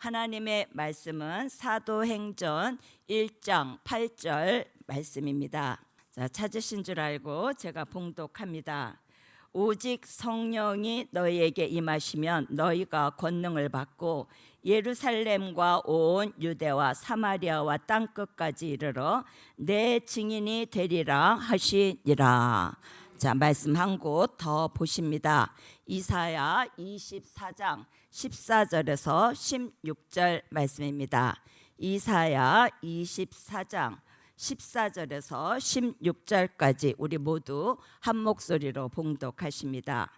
하나님의 말씀은 사도행전 1장 8절 말씀입니다. 자, 찾으신 줄 알고 제가 봉독합니다. 오직 성령이 너희에게 임하시면 너희가 권능을 받고 예루살렘과 온 유대와 사마리아와 땅끝까지 이르러 내 증인이 되리라 하시니라. 자, 말씀 한 곳 더 보십니다. 이사야 24장 14절에서 16절 말씀입니다. 이사야 24장 14절에서 16절까지 우리 모두 한 목소리로 봉독하십니다.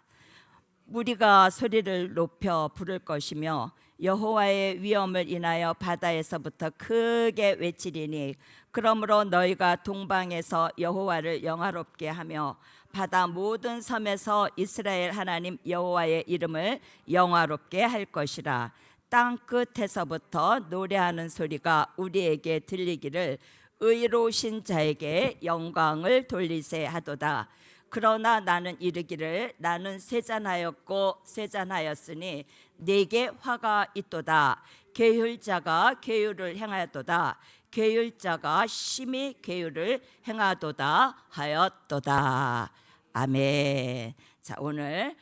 무리가 소리를 높여 부를 것이며 여호와의 위엄을 인하여 바다에서부터 크게 외치리니 그러므로 너희가 동방에서 여호와를 영화롭게 하며 바다 모든 섬에서 이스라엘 하나님 여호와의 이름을 영화롭게 할 것이라. 땅 끝에서부터 노래하는 소리가 우리에게 들리기를 의로우신 자에게 영광을 돌리세 하도다. 그러나 나는 이르기를 나는 세잔하였고 세잔하였으니 내게 화가 있도다. 계율자가 계율을 행하도다. 계율자가 심히 계율을 행하도다 하였도다. 아멘. 자, 오늘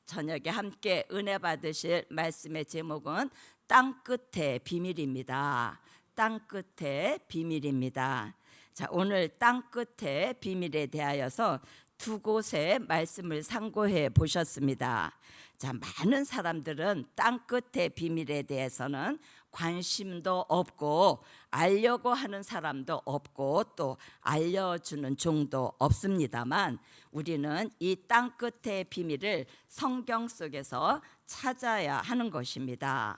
저녁에 함께 은혜 받으실 말씀의 제목은 땅 끝의 비밀입니다. 땅 끝의 비밀입니다. 자, 오늘 땅 끝의 비밀에 대하여서 두 곳의 말씀을 상고해 보셨습니다. 자, 많은 사람들은 땅 끝의 비밀에 대해서는 관심도 없고 알려고 하는 사람도 없고 또 알려주는 종도 없습니다만 우리는 이 땅 끝의 비밀을 성경 속에서 찾아야 하는 것입니다.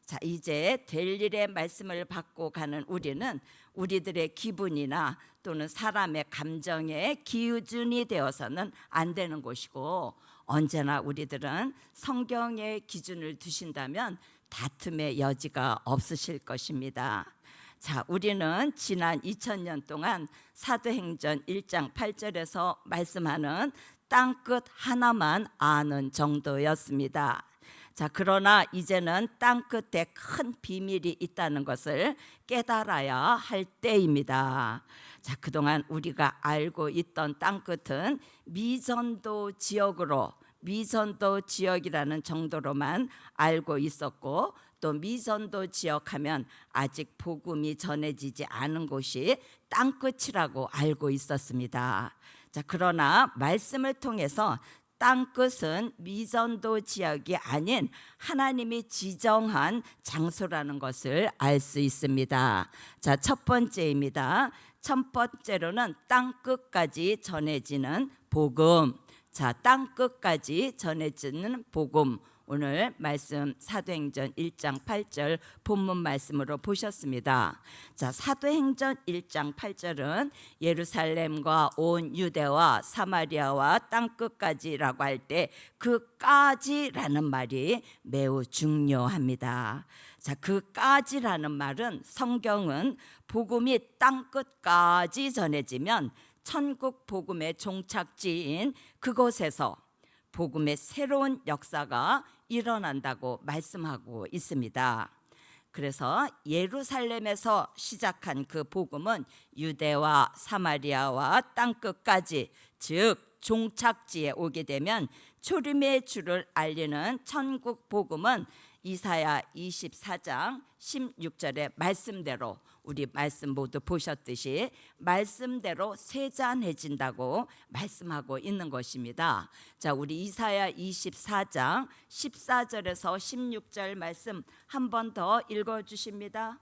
자, 이제 될 일의 말씀을 받고 가는 우리는 우리들의 기분이나 또는 사람의 감정에 기준이 되어서는 안 되는 것이고 언제나 우리들은 성경의 기준을 두신다면 다툼의 여지가 없으실 것입니다. 자, 우리는 지난 2000년 동안 사도행전 1장 8절에서 말씀하는 땅끝 하나만 아는 정도였습니다. 자, 그러나 이제는 땅 끝에 큰 비밀이 있다는 것을 깨달아야 할 때입니다. 자, 그동안 우리가 알고 있던 땅 끝은 미전도 지역으로 미전도 지역이라는 정도로만 알고 있었고 또 미전도 지역하면 아직 복음이 전해지지 않은 곳이 땅 끝이라고 알고 있었습니다. 자, 그러나 말씀을 통해서 땅 끝은 미전도 지역이 아닌 하나님이 지정한 장소라는 것을 알 수 있습니다. 자, 첫 번째입니다. 첫 번째로는 땅 끝까지 전해지는 복음. 자, 땅 끝까지 전해지는 복음. 오늘 말씀 사도행전 1장 8절 본문 말씀으로 보셨습니다. 자, 사도행전 1장 8절은 예루살렘과 온 유대와 사마리아와 땅 끝까지라고 할 때 그까지라는 말이 매우 중요합니다. 자, 그까지라는 말은 성경은 복음이 땅 끝까지 전해지면 천국 복음의 종착지인 그곳에서 복음의 새로운 역사가 일어난다고 말씀하고 있습니다. 그래서 예루살렘에서 시작한 그 복음은 유대와 사마리아와 땅끝까지 즉 종착지에 오게 되면 초림의 주를 알리는 천국 복음은 이사야 24장 16절의 말씀대로 우리 말씀 모두 보셨듯이 말씀대로 세잔해진다고 말씀하고 있는 것입니다. 자, 우리 이사야 24장 14절에서 16절 말씀 한 번 더 읽어주십니다.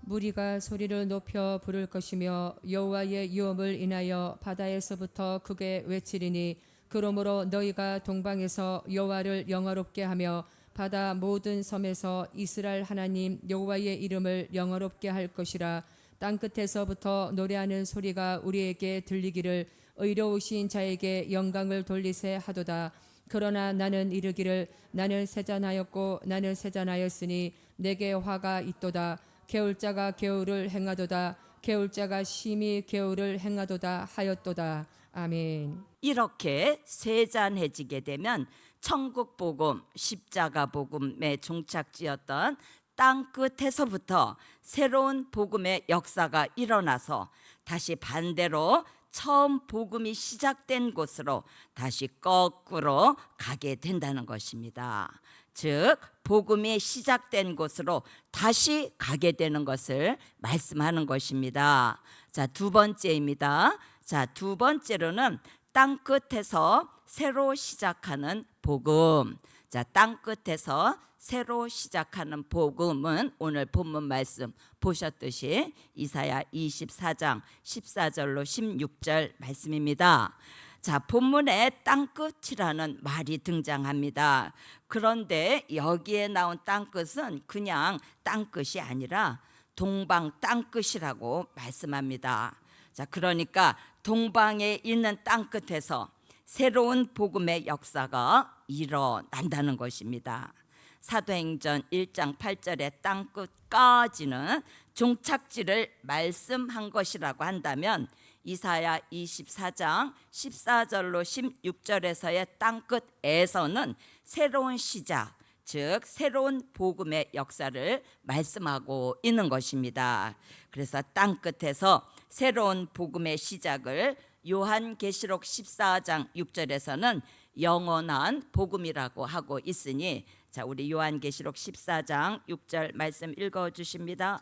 무리가 소리를 높여 부를 것이며 여호와의 유엄을 인하여 바다에서부터 크게 외치리니 그러므로 너희가 동방에서 여호와를 영화롭게 하며 바다 모든 섬에서 이스라엘 하나님 여호와의 이름을 영화롭게 할 것이라. 땅끝에서부터 노래하는 소리가 우리에게 들리기를 의로우신 자에게 영광을 돌리세 하도다. 그러나 나는 이르기를 나는 세잔하였고 나는 세잔하였으니 내게 화가 있도다. 계율자가 계율을 행하도다. 계율자가 심히 계율을 행하도다 하였도다. 아멘. 이렇게 세잔해지게 되면 천국 복음, 십자가 복음의 종착지였던 땅 끝에서부터 새로운 복음의 역사가 일어나서 다시 반대로 처음 복음이 시작된 곳으로 다시 거꾸로 가게 된다는 것입니다. 즉 복음이 시작된 곳으로 다시 가게 되는 것을 말씀하는 것입니다. 자, 두 번째입니다. 자, 두 번째로는 땅 끝에서 새로 시작하는 복음. 자, 땅 끝에서 새로 시작하는 복음은 오늘 본문 말씀 보셨듯이 이사야 24장 14절로 16절 말씀입니다. 자, 본문에 땅끝이라는 말이 등장합니다. 그런데 여기에 나온 땅끝은 그냥 땅끝이 아니라 동방 땅끝이라고 말씀합니다. 자, 그러니까 동방에 있는 땅끝에서 새로운 복음의 역사가 일어난다는 것입니다. 사도행전 1장 8절의 땅끝까지는 종착지를 말씀한 것이라고 한다면 이사야 24장 14절로 16절에서의 땅끝에서는 새로운 시작, 즉 새로운 복음의 역사를 말씀하고 있는 것입니다. 그래서 땅끝에서 새로운 복음의 시작을 요한계시록 14장 6절에서는 영원한 복음이라고 하고 있으니, 자, 우리 요한계시록 14장 6절 말씀 읽어 주십니다.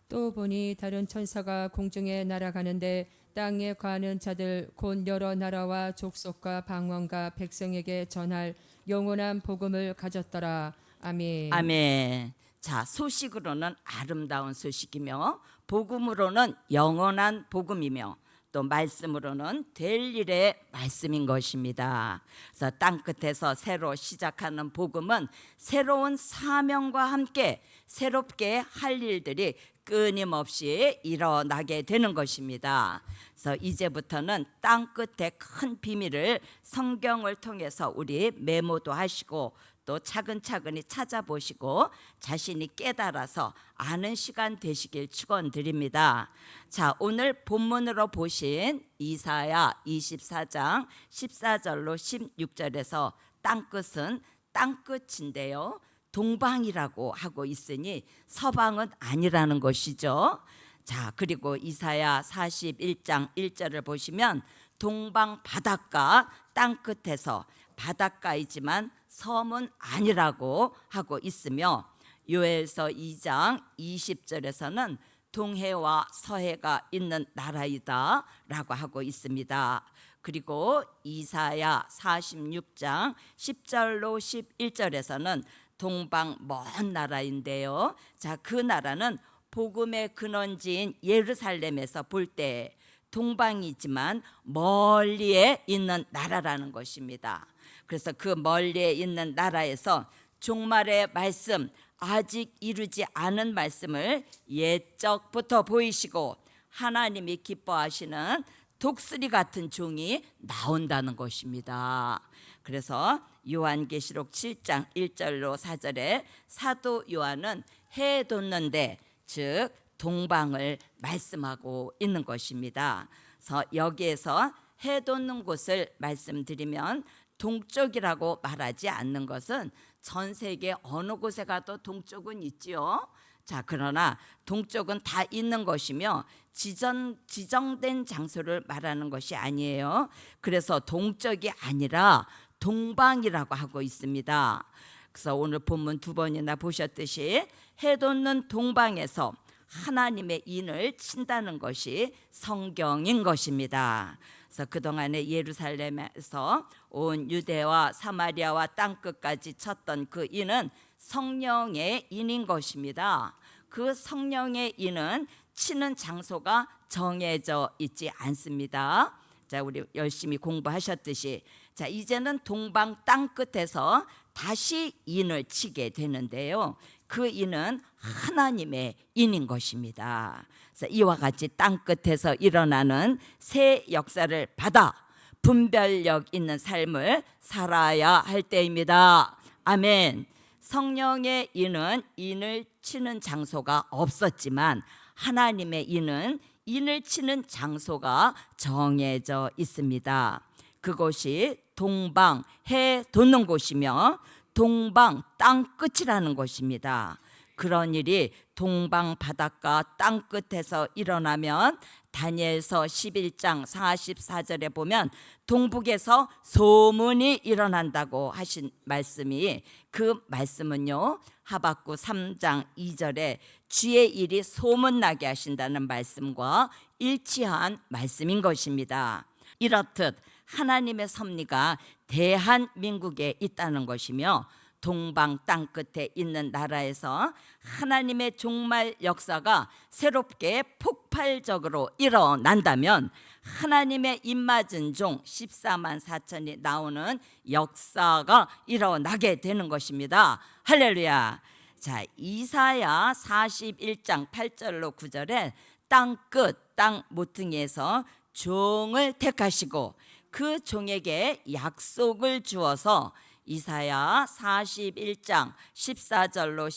또 보니 다른 천사가 공중에 날아가는데 땅에 거하는 자들 곧 여러 나라와 족속과 방언과 백성에게 전할 영원한 복음을 가졌더라. 아멘. 아멘. 자, 소식으로는 아름다운 소식이며 복음으로는 영원한 복음이며 또 말씀으로는 될 일의 말씀인 것입니다. 그래서 땅끝에서 새로 시작하는 복음은 새로운 사명과 함께 새롭게 할 일들이 끊임없이 일어나게 되는 것입니다. 그래서 이제부터는 땅끝의 큰 비밀을 성경을 통해서 우리 메모도 하시고 또 차근차근히 찾아보시고 자신이 깨달아서 아는 시간 되시길 축원드립니다. 자, 오늘 본문으로 보신 이사야 24장 14절로 16절에서 땅끝은 땅끝인데요, 동방이라고 하고 있으니 서방은 아니라는 것이죠. 자, 그리고 이사야 41장 1절을 보시면 동방 바닷가 땅끝에서 바닷가이지만 섬은 아니라고 하고 있으며 요엘서 2장 20절에서는 동해와 서해가 있는 나라이다 라고 하고 있습니다. 그리고 이사야 46장 10절로 11절에서는 동방 먼 나라인데요, 자, 그 나라는 복음의 근원지인 예루살렘에서 볼 때 동방이지만 멀리에 있는 나라라는 것입니다. 그래서 그 멀리에 있는 나라에서 종말의 말씀, 아직 이루지 않은 말씀을 옛적부터 보이시고 하나님이 기뻐하시는 독수리 같은 종이 나온다는 것입니다. 그래서 요한계시록 7장 1절로 4절에 사도 요한은 해 돋는데, 즉 동방을 말씀하고 있는 것입니다. 그래서 여기에서 해 돋는 곳을 말씀드리면 동쪽이라고 말하지 않는 것은 전 세계 어느 곳에 가도 동쪽은 있지요. 자, 그러나 동쪽은 다 있는 것이며 지정된 장소를 말하는 것이 아니에요. 그래서 동쪽이 아니라 동방이라고 하고 있습니다. 그래서 오늘 본문 두 번이나 보셨듯이 해 돋는 동방에서 하나님의 인을 친다는 것이 성경인 것입니다. 그래서 그동안에 예루살렘에서 온 유대와 사마리아와 땅끝까지 쳤던 그 인은 성령의 인인 것입니다. 그 성령의 인은 치는 장소가 정해져 있지 않습니다. 자, 우리 열심히 공부하셨듯이, 자, 이제는 동방 땅끝에서 다시 인을 치게 되는데요, 그 인은 하나님의 인인 것입니다. 그래서 이와 같이 땅끝에서 일어나는 새 역사를 받아 분별력 있는 삶을 살아야 할 때입니다. 아멘. 성령의 인은 인을 치는 장소가 없었지만 하나님의 인은 인을 치는 장소가 정해져 있습니다. 그곳이 동방 해 돋는 곳이며 동방 땅 끝이라는 곳입니다. 그런 일이 동방 바닷가 땅 끝에서 일어나면 다니엘서 11장 44절에 보면 동북에서 소문이 일어난다고 하신 말씀이, 그 말씀은요 하박국 3장 2절에 주의 일이 소문나게 하신다는 말씀과 일치한 말씀인 것입니다. 이렇듯 하나님의 섭리가 대한민국에 있다는 것이며 동방 땅 끝에 있는 나라에서 하나님의 종말 역사가 새롭게 폭발적으로 일어난다면 하나님의 입맞은 종 14만 4천이 나오는 역사가 일어나게 되는 것입니다. 할렐루야. 자, 이사야 41장 8절로 9절에 땅 끝, 땅 모퉁이에서 종을 택하시고 그 종에게 약속을 주어서 이사야 41장 14절로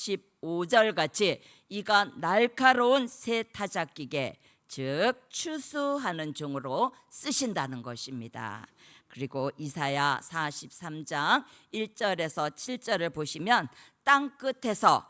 15절 같이 이가 날카로운 새 타작기계, 즉 추수하는 종으로 쓰신다는 것입니다. 그리고 이사야 43장 1절에서 7절을 보시면 땅 끝에서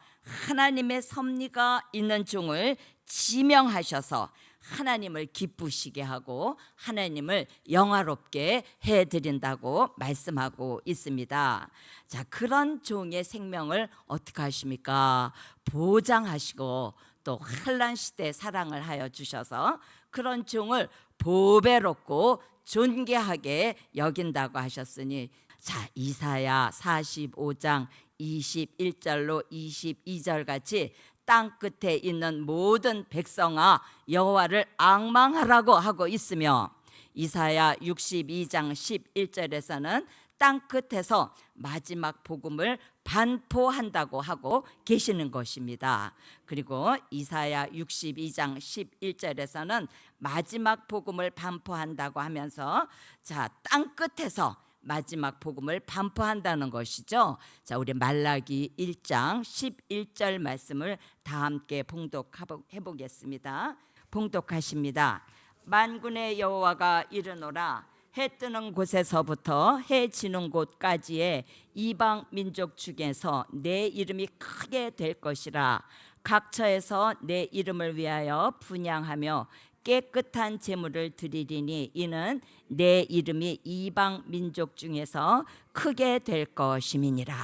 하나님의 섭리가 있는 종을 지명하셔서 하나님을 기쁘시게 하고 하나님을 영화롭게 해드린다고 말씀하고 있습니다. 자, 그런 종의 생명을 어떻게 하십니까? 보장하시고 또 환난 시대 사랑을 하여 주셔서 그런 종을 보배롭고 존귀하게 여긴다고 하셨으니, 자, 이사야 45장 21절로 22절 같이 땅 끝에 있는 모든 백성아 여호와를 앙망하라고 하고 있으며, 이사야 62장 11절에서는 땅 끝에서 마지막 복음을 반포한다고 하고 계시는 것입니다. 그리고 이사야 62장 11절에서는 마지막 복음을 반포한다고 하면서, 자, 땅 끝에서 마지막 복음을 반포한다는 것이죠. 자, 우리 말라기 1장 11절 말씀을 다 함께 봉독해 보겠습니다. 봉독하십니다. 만군의 여호와가 이르노라. 해 뜨는 곳에서부터 해 지는 곳까지의 이방 민족 중에서 내 이름이 크게 될 것이라. 각처에서 내 이름을 위하여 분향하며 깨끗한 제물을 드리리니 이는 내 이름이 이방 민족 중에서 크게 될 것임이니라.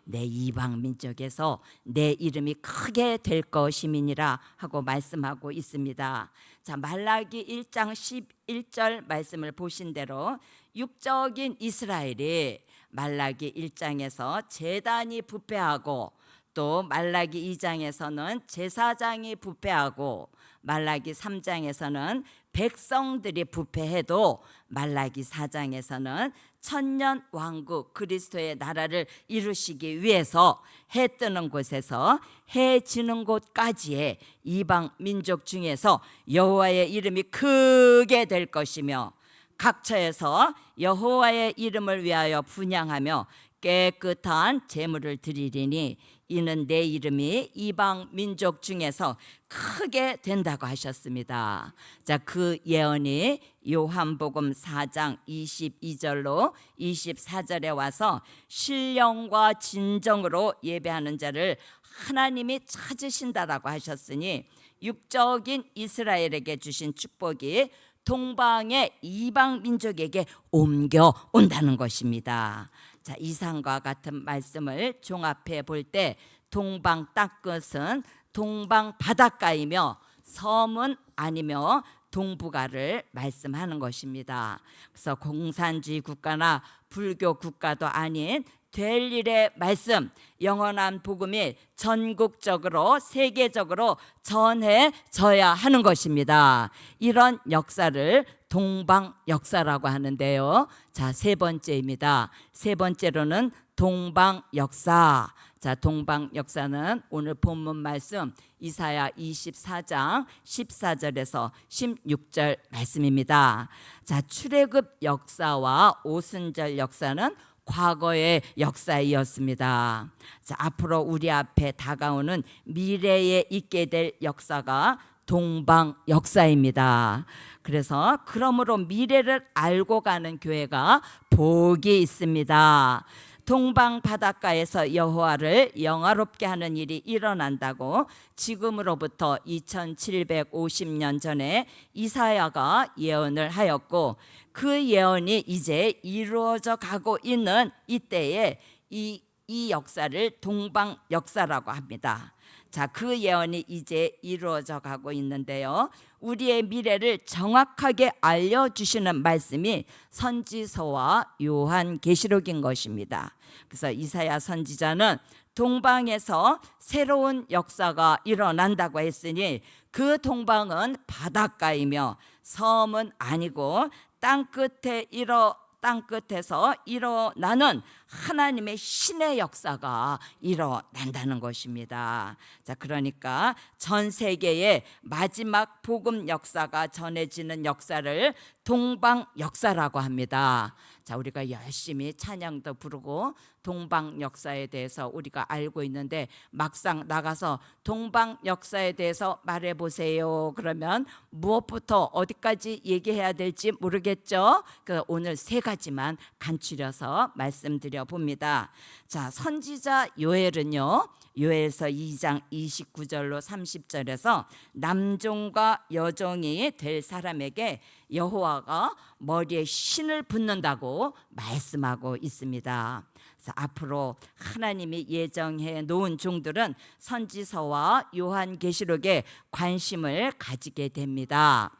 내 이방 민족에서 내 이름이 크게 될 것임이니라 하고 말씀하고 있습니다. 자, 말라기 1장 11절 말씀을 보신 대로 육적인 이스라엘이 말라기 1장에서 제단이 부패하고 또 말라기 2장에서는 제사장이 부패하고 말라기 3장에서는 백성들이 부패해도 말라기 4장에서는 천년 왕국 그리스도의 나라를 이루시기 위해서 해 뜨는 곳에서 해 지는 곳까지의 이방 민족 중에서 여호와의 이름이 크게 될 것이며 각처에서 여호와의 이름을 위하여 분향하며 깨끗한 제물을 드리리니 이는 내 이름이 이방 민족 중에서 크게 된다고 하셨습니다. 자, 그 예언이 요한복음 4장 22절로 24절에 와서 신령과 진정으로 예배하는 자를 하나님이 찾으신다라고 하셨으니 육적인 이스라엘에게 주신 축복이 동방의 이방 민족에게 옮겨온다는 것입니다. 자, 이상과 같은 말씀을 종합해 볼 때 동방 땅끝은 동방 바닷가이며 섬은 아니며 동북아를 말씀하는 것입니다. 그래서 공산주의 국가나 불교 국가도 아닌 될 일의 말씀, 영원한 복음이 전국적으로 세계적으로 전해져야 하는 것입니다. 이런 역사를 동방 역사라고 하는데요. 자, 세 번째입니다. 세 번째로는 동방 역사. 자, 동방 역사는 오늘 본문 말씀 이사야 24장 14절에서 16절 말씀입니다. 자, 출애굽 역사와 오순절 역사는 과거의 역사이었습니다. 자, 앞으로 우리 앞에 다가오는 미래에 있게 될 역사가 동방 역사입니다. 그래서 그러므로 미래를 알고 가는 교회가 복이 있습니다. 동방 바닷가에서 여호와를 영화롭게 하는 일이 일어난다고 지금으로부터 2750년 전에 이사야가 예언을 하였고, 그 예언이 이제 이루어져 가고 있는 이때에 이 역사를 동방 역사라고 합니다. 자, 그 예언이 이제 이루어져 가고 있는데요, 우리의 미래를 정확하게 알려주시는 말씀이 선지서와 요한계시록인 것입니다. 그래서 이사야 선지자는 동방에서 새로운 역사가 일어난다고 했으니 그 동방은 바닷가이며 섬은 아니고 땅끝에서 일어나는 하나님의 신의 역사가 일어난다는 것입니다. 자, 그러니까 전 세계의 마지막 복음 역사가 전해지는 역사를 동방 역사라고 합니다. 자, 우리가 열심히 찬양도 부르고 동방 역사에 대해서 우리가 알고 있는데, 막상 나가서 동방 역사에 대해서 말해 보세요 그러면 무엇부터 어디까지 얘기해야 될지 모르겠죠. 그래서 오늘 세 가지만 간추려서 말씀드려 봅니다. 자, 선지자 요엘은요, 요엘서 2장 29절로 30절에서 남종과 여종이 될 사람에게 여호와가 머리에 신을 붓는다고 말씀하고 있습니다. 그래서 앞으로 하나님이 예정해 놓은 종들은 선지서와 요한계시록에 관심을 가지게 됩니다.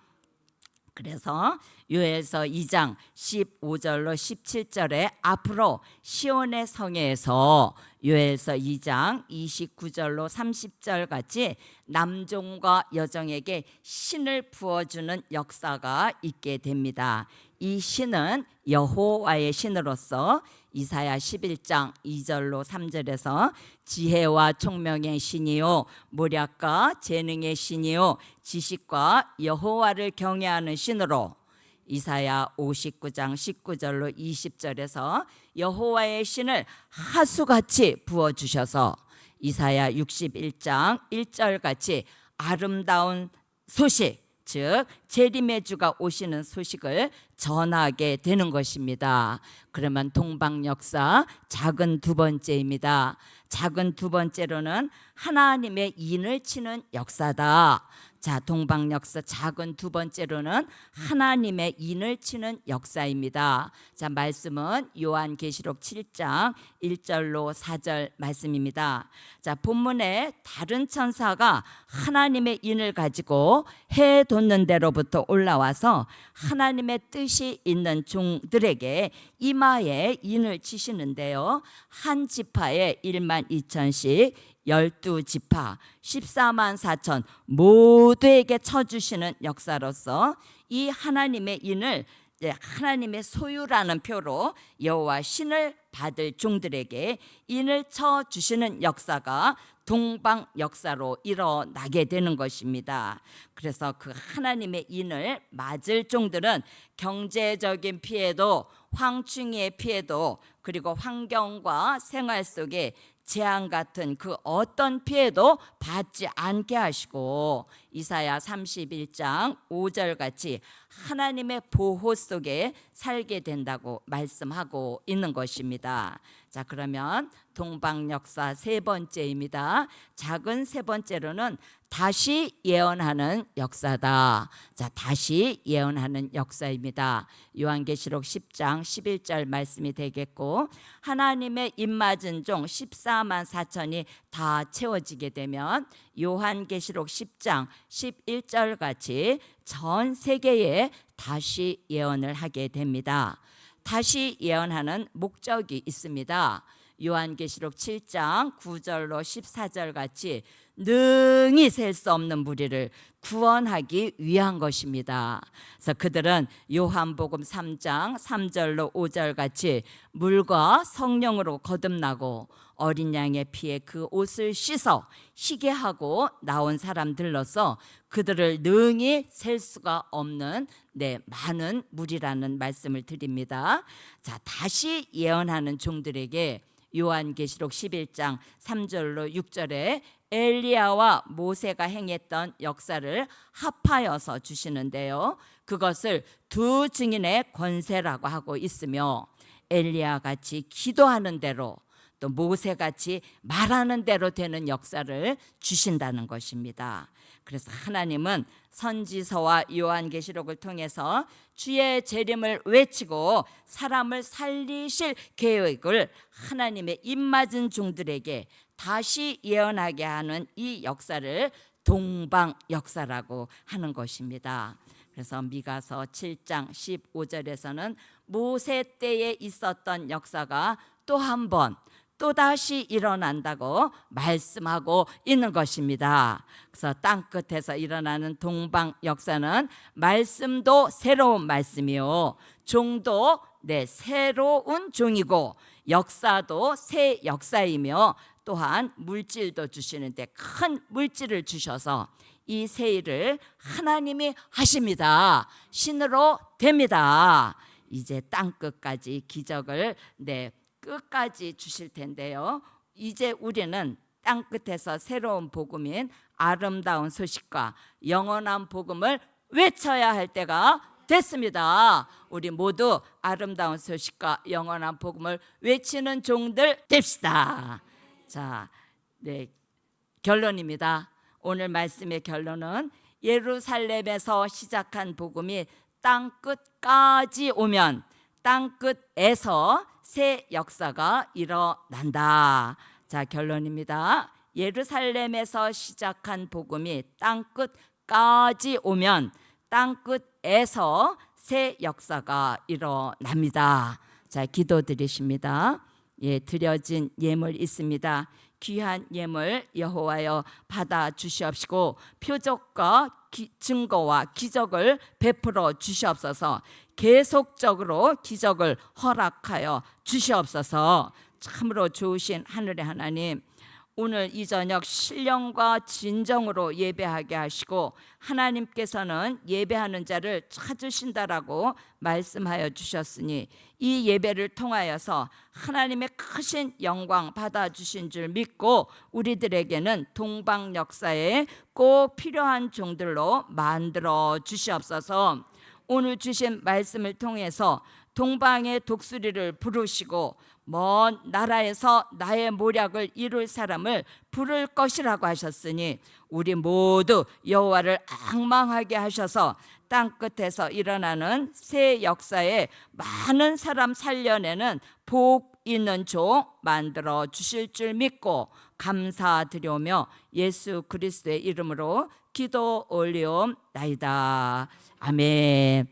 그래서 요엘서 2장 15절로 17절에 앞으로 시온의 성회에서 요엘서 2장 29절로 30절 같이 남종과 여종에게 신을 부어주는 역사가 있게 됩니다. 이 신은 여호와의 신으로서 이사야 11장 2절로 3절에서 지혜와 총명의 신이요 모략과 재능의 신이요 지식과 여호와를 경외하는 신으로, 이사야 59장 19절로 20절에서 여호와의 신을 하수같이 부어주셔서 이사야 61장 1절 같이 아름다운 소식, 즉 재림의 주가 오시는 소식을 전하게 되는 것입니다. 그러면 동방 역사 작은 두 번째입니다. 작은 두 번째로는 하나님의 인을 치는 역사다. 자, 동방 역사 작은 두 번째로는 하나님의 인을 치는 역사입니다. 자, 말씀은 요한계시록 7장 1절로 4절 말씀입니다. 자, 본문에 다른 천사가 하나님의 인을 가지고 해 돋는 데로부터 올라와서 하나님의 뜻이 있는 종들에게 이마에 인을 치시는데요, 한 지파에 1만 2천씩 12지파 14만 4천 모두에게 쳐주시는 역사로서 이 하나님의 인을 하나님의 소유라는 표로 여호와 신을 받을 종들에게 인을 쳐주시는 역사가 동방 역사로 일어나게 되는 것입니다. 그래서 그 하나님의 인을 맞을 종들은 경제적인 피해도, 황충의 피해도, 그리고 환경과 생활 속에 재앙 같은 그 어떤 피해도 받지 않게 하시고, 이사야 31장 5절 같이 하나님의 보호 속에 살게 된다고 말씀하고 있는 것입니다. 자, 그러면 동방 역사 세 번째입니다. 작은 세 번째로는 다시 예언하는 역사다. 자, 다시 예언하는 역사입니다. 요한계시록 10장 11절 말씀이 되겠고, 하나님의 입맞은 종 14만 4천이 다 채워지게 되면 요한계시록 10장 11절 같이 전 세계에 다시 예언을 하게 됩니다. 다시 예언하는 목적이 있습니다. 요한계시록 7장 9절로 14절 같이 능히 셀 수 없는 무리를 구원하기 위한 것입니다. 그래서 그들은 요한복음 3장 3절로 5절 같이 물과 성령으로 거듭나고 어린 양의 피에 그 옷을 씻어 희게 하고 나온 사람들로서 그들을 능히 셀 수가 없는 많은 무리라는 말씀을 드립니다. 자, 다시 예언하는 종들에게 요한계시록 11장 3절로 6절에 엘리야와 모세가 행했던 역사를 합하여서 주시는데요. 그것을 두 증인의 권세라고 하고 있으며 엘리야 같이 기도하는 대로 또 모세같이 말하는 대로 되는 역사를 주신다는 것입니다. 그래서 하나님은 선지서와 요한계시록을 통해서 주의 재림을 외치고 사람을 살리실 계획을 하나님의 입맞은 종들에게 다시 예언하게 하는 이 역사를 동방 역사라고 하는 것입니다. 그래서 미가서 7장 15절에서는 모세 때에 있었던 역사가 또 한 번 또다시 일어난다고 말씀하고 있는 것입니다. 그래서 땅끝에서 일어나는 동방 역사는 말씀도 새로운 말씀이요, 종도 새로운 종이고 역사도 새 역사이며 또한 물질도 주시는데 큰 물질을 주셔서 이 새 일을 하나님이 하십니다. 신으로 됩니다. 이제 땅끝까지 기적을 끝까지 주실 텐데요. 이제 우리는 땅끝에서 새로운 복음인 아름다운 소식과 영원한 복음을 외쳐야 할 때가 됐습니다. 우리 모두 아름다운 소식과 영원한 복음을 외치는 종들 됩시다. 자, 결론입니다. 오늘 말씀의 결론은 예루살렘에서 시작한 복음이 땅끝까지 오면 땅끝에서 새 역사가 일어난다. 자, 결론입니다. 예루살렘에서 시작한 복음이 땅끝까지 오면 땅끝에서 새 역사가 일어납니다. 자, 기도드리십니다. 드려진 예물 있습니다. 귀한 예물 여호와여 받아 주시옵시고 표적과 증거와 기적을 베풀어 주시옵소서. 계속적으로 기적을 허락하여 주시옵소서. 참으로 좋으신 하늘의 하나님, 오늘 이 저녁 신령과 진정으로 예배하게 하시고 하나님께서는 예배하는 자를 찾으신다라고 말씀하여 주셨으니 이 예배를 통하여서 하나님의 크신 영광 받아주신 줄 믿고 우리들에게는 동방 역사에 꼭 필요한 종들로 만들어 주시옵소서. 오늘 주신 말씀을 통해서 동방의 독수리를 부르시고 먼 나라에서 나의 모략을 이룰 사람을 부를 것이라고 하셨으니 우리 모두 여호와를 앙망하게 하셔서 땅끝에서 일어나는 새 역사에 많은 사람 살려내는 복 있는 종 만들어 주실 줄 믿고 감사드리오며 예수 그리스도의 이름으로 기도 올리옵나이다. 아멘.